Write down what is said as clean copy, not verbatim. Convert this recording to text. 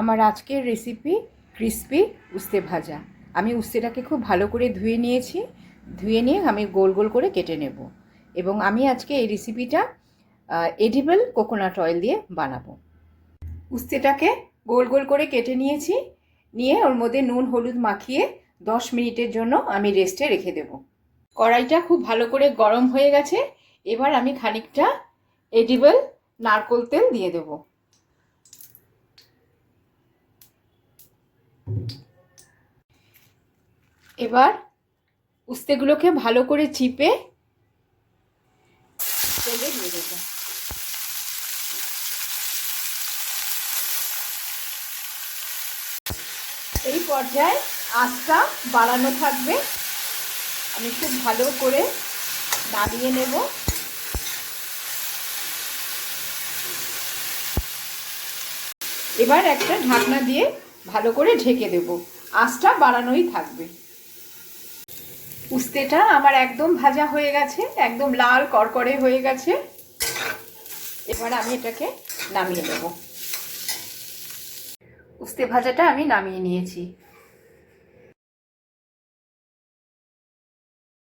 আমার আজকের recipe crispy উস্তে ভাজা। আমি উস্তেটাকে খুব ভালো করে ধুয়ে নিয়েছি। ধুয়ে নিয়ে আমি গোল গোল করে কেটে নেব। এবং আমি আজকে এই রেসিপিটা এডিবল কোকোনাট অয়েল দিয়ে বানাবো। উস্তেটাকে গোল গোল করে কেটে নিয়েছি। নিয়ে ওর মধ্যে নুন হলুদ মাখিয়ে 10 মিনিটের জন্য আমি রেস্টে রেখে দেব। কড়াইটা খুব ভালো করে গরম হয়ে গেছে। এবার আমি খানিকটা এডিবল নারকেল তেল দিয়ে দেব। এবার উস্তেগুলোকে ভালো করে চিপে তেলে দিয়ে দেব। এই পর্যায়ে আঁচটা বাড়ানো থাকবে। আমি খুব ভালো করে নাড়িয়ে নেব। এবার একটা ঢাকনা দিয়ে ভালো করে ঢেকে দেব। আঁচটা বাড়ানোই থাকবে। উস্তেটা আমার একদম ভাজা হয়ে গেছে, একদম লাল করকরে হয়ে গেছে। এবার আমি এটাকে নামিয়ে নেব। উস্তে ভাজাটা আমি নামিয়ে নিয়েছি।